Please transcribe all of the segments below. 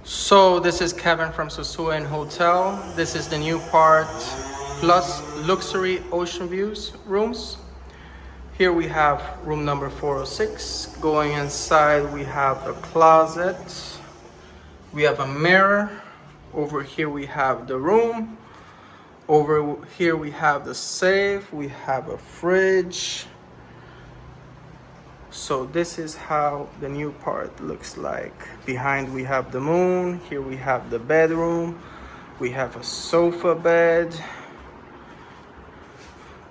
So this is Kevin from Sosua and Hotel. This is the new part plus luxury ocean views rooms. Here we have room number 406. Going inside we have a closet. We have a mirror. Over here we have the room. Over here we have the safe. We have a fridge. So this is how the new part looks like. Behind we have the moon. Here we have the bedroom. We have a sofa bed.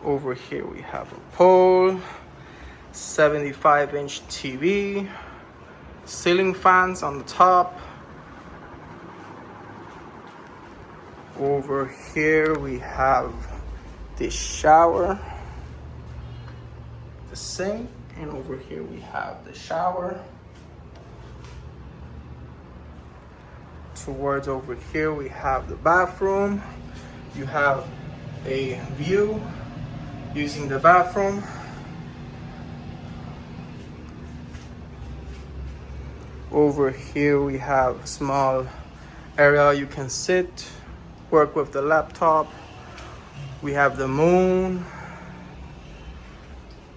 Over here we have a pole, 75-inch TV, ceiling fans on the top. Over here we have the shower, the sink. And over here we have the shower. Towards over here we have the bathroom. You have a view using the bathroom. Over here we have a small area you can sit, work with the laptop. We have the moon.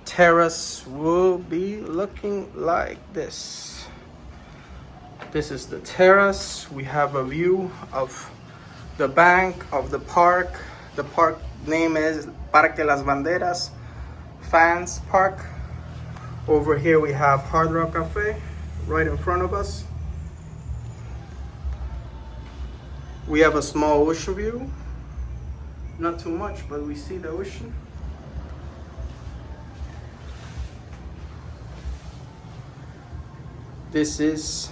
Terrace will be looking like this. This is the terrace. We have a view of the bank, of the park. The park name is Parque Las Banderas Fans Park. Over here we have Hard Rock Cafe right in front of us. We have a small ocean view. Not too much, but we see the ocean. This is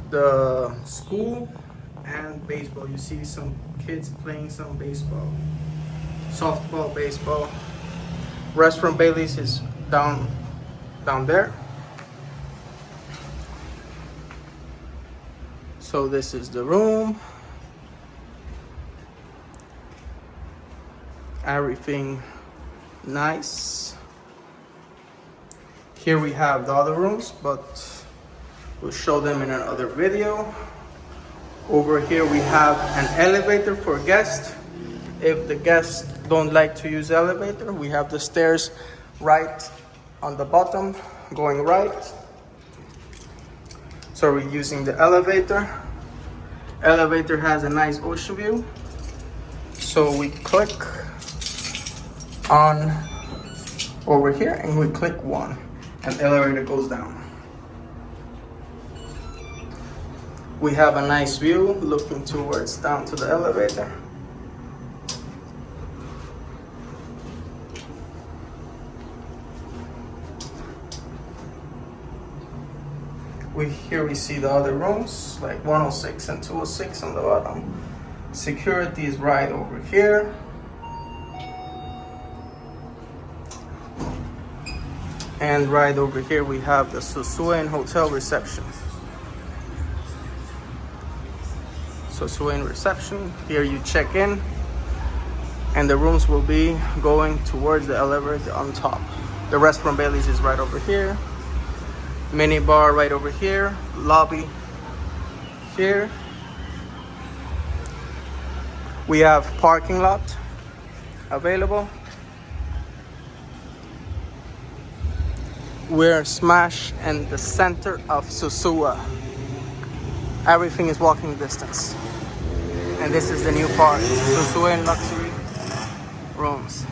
the school and baseball. You see some kids playing some baseball, softball, baseball. Restaurant Bailey's is down there. So this is the room. Everything nice. Here we have the other rooms, but we'll show them in another video. Over here we have an elevator for guests. If the guests don't like to use elevator, we have the stairs right on the bottom, going right. So we're using the elevator. Elevator has a nice ocean view. So we click on over here and we click one. And elevator goes down. We have a nice view looking towards down to the elevator. Here we see the other rooms, like 106 and 206 on the bottom. Security is right over here. And right over here we have the Sosua and Hotel reception. Sosua and reception. Here you check in, and the rooms will be going towards the elevator on top. The restaurant Bailey's is right over here. Mini bar right over here. Lobby here. We have parking lot available. We're smash in the center of Sosua. Everything is walking distance. And this is the new part, Sosua and luxury rooms.